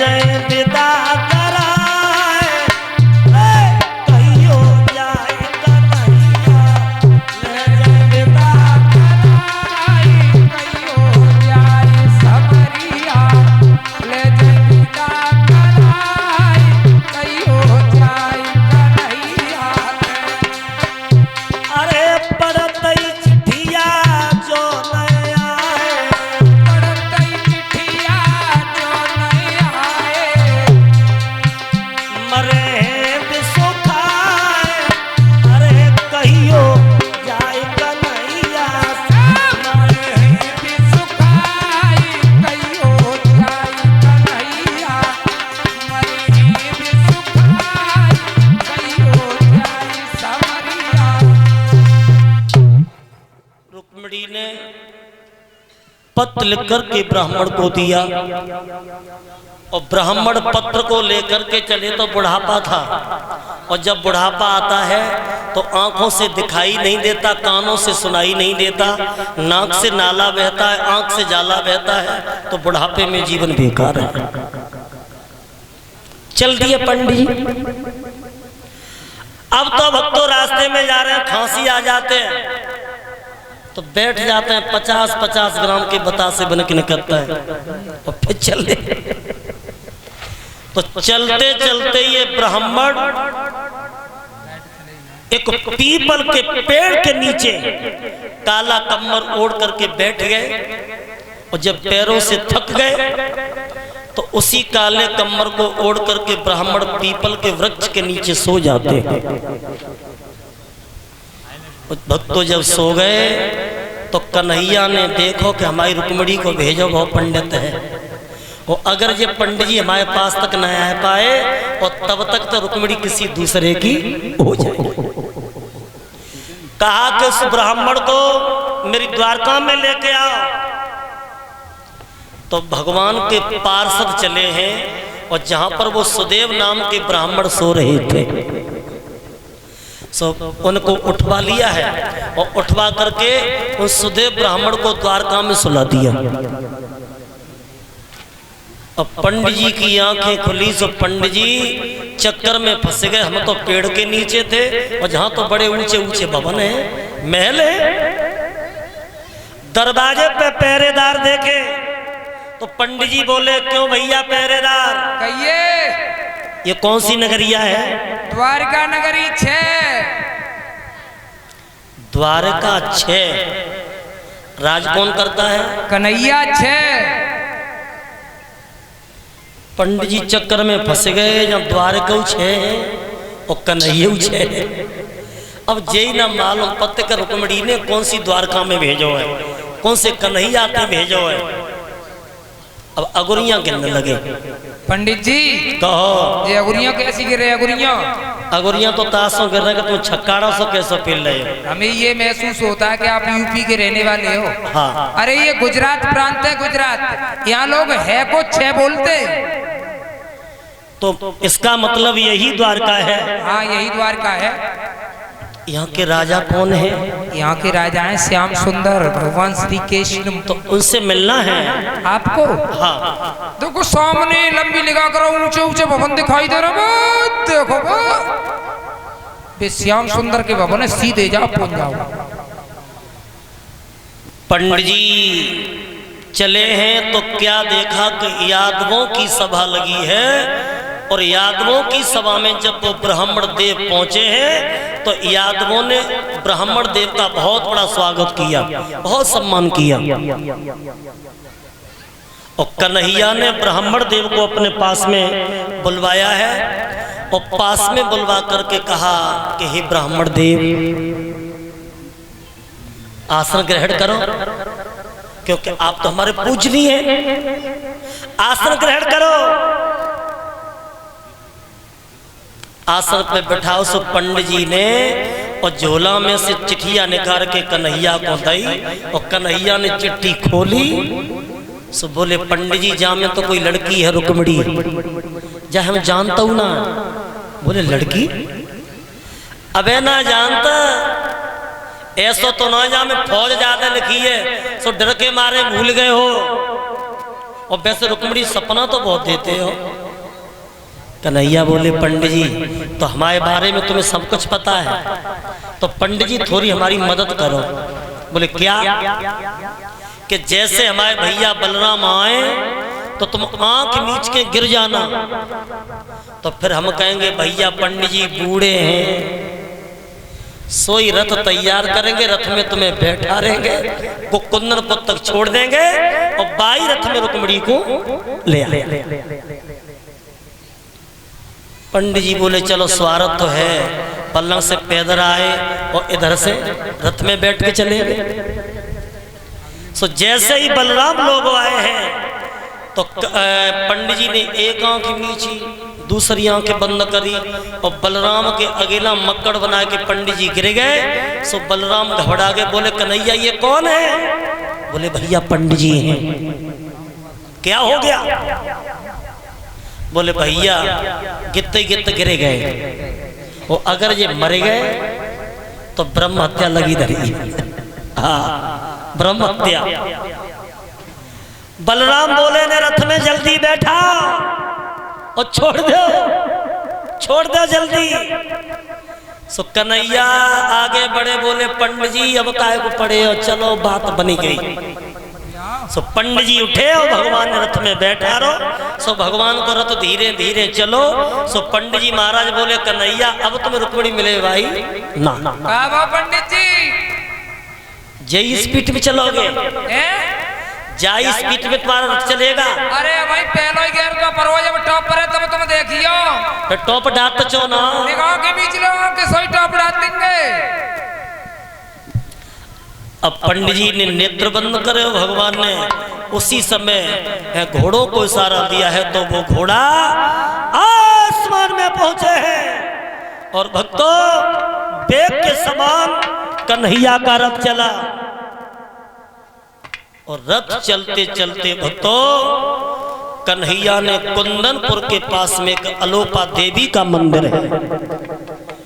जय विदा कराए, कहियो जाए कन्हैया ले जय विदा कराई, कहियो जाए समरिया ले जय विदा कराई, कहियो जाए कन्हैया। अरे पड़तई चिट्ठिया जो नहीं आए, पड़तई चिट्ठिया जो नहीं आए, मरे बिसुखाए, अरे कहियो जाए कन्हैया मरे बिसुखाई, कहियो जाए कन्हैया, मरे बिसुखाई, कहियो जाए समरिया। रुक्मिणी ने पत्र लिख करके ब्राह्मण को दिया और ब्राह्मण पत्र को लेकर के चले तो बुढ़ापा था, और जब बुढ़ापा आता है तो आंखों से दिखाई नहीं देता, कानों से सुनाई नहीं देता, नाक से नाला बहता है, आंख से जाला बहता है, तो बुढ़ापे में जीवन बेकार है। चल दिए पंडित जी। अब तो भक्तों रास्ते में जा रहे हैं, खांसी आ जाते हैं तो बैठ जाते हैं, 50-50 ग्राम के बतासे बन के निकलता है और फिर चल दे। तो चलते चलते ये ब्राह्मण एक पीपल के पेड़ के नीचे काला कम्बल ओढ़ करके बैठ गए, और जब पैरों से थक गए तो उसी काले कम्बल को ओढ़ करके ब्राह्मण पीपल के वृक्ष के नीचे सो जाते हैं। भक्तों जब सो गए तो कन्हैया ने देखो कि हमारी रुक्मिणी को भेजो, बहुत पंडित है, और अगर ये पंडित जी हमारे पास तक न आ पाए और तब तक तो रुक्मिणी किसी दूसरे की हो जाए। कहा कि उस ब्राह्मण को मेरी द्वारका में लेके आओ। तो भगवान के पार्षद चले हैं, और जहां पर वो सुदेव नाम के ब्राह्मण सो रहे थे, सो उनको उठवा लिया है, और उठवा करके उस सुदेव ब्राह्मण को द्वारका में सुला दिया। अब पंडित जी की आंखें खुली, सो पंडित जी चक्कर में फंस गए। हम तो पेड़ के नीचे थे, और जहां तो बड़े ऊंचे ऊंचे भवन हैं, महल है, दरवाजे पे पहरेदार देखे तो पंडित जी बोले, क्यों भैया पहरेदार, कहिए ये कौन सी नगरिया है? द्वारका नगरी 6। द्वारका 6, राज कौन करता है? कन्हैया 6। पंडित जी चक्कर में फंस गए, जब द्वारका 6 है और कन्हैया 6 है। अब जेई ना मालूम पत्ते का रुक्मिणी ने कौन सी द्वारका में भेजो है, कौन से कन्हैया पे भेजो है। अब अगुरियां गिरने लगे। पंडित जी कहो, ये अगुरियां कैसी गिरे? अगुरियां तो ताशों गिर रहे, तुम छक्काड़ा से कैसे पील रहे हो? हमें ये महसूस होता है कि आप यूपी के रहने वाले हो। हाँ। अरे ये गुजरात प्रांत है, गुजरात, यहाँ लोग है को 6 बोलते। तो इसका मतलब यही द्वारका है। हाँ यही द्वारका है। यहाँ के राजा कौन है? यहाँ के राजा हैं श्याम सुंदर, भगवान श्री कृष्ण। तो उनसे मिलना है आपको। हाँ। देखो सामने लंबी निगाह करो, ऊंचे ऊंचे भवन दिखाई दे रहे, देखो वे श्याम सुंदर के भवन है, सीधे जाओ पहुंच जाओ। पंडित जी चले हैं तो क्या देखा कि यादवों की सभा लगी है, और यादवों की सभा में जब वो ब्राह्मण देव पहुंचे हैं तो यादवों ने ब्राह्मण देव का बहुत बड़ा स्वागत किया, बहुत सम्मान किया। और कन्हैया ने ब्राह्मण देव को अपने पास में बुलवाया है, और पास में बुलवा करके कहा कि हे ब्राह्मण देव, आसन ग्रहण करो, क्योंकि आप तो हमारे पूजनीय हैं, आसन ग्रहण करो। आसन पे बैठाओ। सो पंडित जी ने और झोला में से चिट्ठियां निकाल के कन्हैया को दी, और कन्हैया ने चिट्ठी खोली। सो बोले, पंडित जी जा में तो कोई लड़की है रुक्मिणी, जा हम जानता हूं ना। बोले लड़की? अबे ना जानता, ऐसा तो ना जा में फौज ज्यादा लिखी है, सो डर के मारे भूल गए हो। और वैसे रुक्मणी सपना तो बहुत देते हो। कन्हैया बोले पंडित जी तो हमारे बारे में तुम्हें सब कुछ पता है, तो पंडित जी थोड़ी हमारी मदद करो। बोले क्या? कि जैसे हमारे भैया बलराम आए तो तुम आंख मीच के गिर जाना, तो फिर हम कहेंगे भैया पंडित जी बूढ़े हैं, सोई रथ तैयार करेंगे, रथ में तुम्हें बैठा रहेंगे, वो कुंदनपुर तक छोड़ देंगे और बाई रथ में रुक्मणी को ले आए। पंडित जी बोले चलो स्वागत तो है, पलंग से पैदल आए और इधर से रथ में बैठ के चले गए। सो जैसे ही बलराम लोग आए हैं तो पंडित जी ने एक आंख नीची, दूसरी आंखें बंद करी और बलराम के अकेला मक्कड़ बना के पंडित जी गिर गए। सो बलराम घबरा गए, बोले कन्हैया ये कौन है? बोले भैया पंडित जी हैं। क्या हो गया? बोले भैया गिरते गिरते गिरे गए, और अगर ये मर गए तो ब्रह्म हत्या लगी धरी। हाँ ब्रह्म हत्या। बलराम बोले ने रथ में जल्दी बैठा और छोड़ दो जल्दी। सो कन्हैया आगे बढ़े, बोले पंडित जी अब काहे को पड़े हो, चलो बात बनी गई। सो पंडित जी उठे और भगवान ने रथ में बैठा रहो। सो भगवान को रथ धीरे धीरे चलो। सो पंडित जी महाराज बोले कन्हैया अब तुम्हें रुक्मणी मिले भाई ना। पंडित जी जय स्पीड में चलोगे, जाई स्पीड में तुम्हारा रथ चलेगा। अरे भाई पहलो ही गेर का परवा जब टॉप पर है तब तुम देखियो, तो टॉप डाट तो चो ना, निगाह के बीच लोगों के सोई टॉप डाट देंगे। अब पंडित जी ने नेत्र बंद करे, भगवान ने उसी समय घोड़ों को इशारा दिया है तो वो घोड़ा आसमान में पहुंचे हैं और भक्तों बेग के समान कन्हैया का रथ चला। और रथ चलते चलते भक्तों कन्हैया ने कुंदनपुर के पास में एक अलोपा देवी का मंदिर है,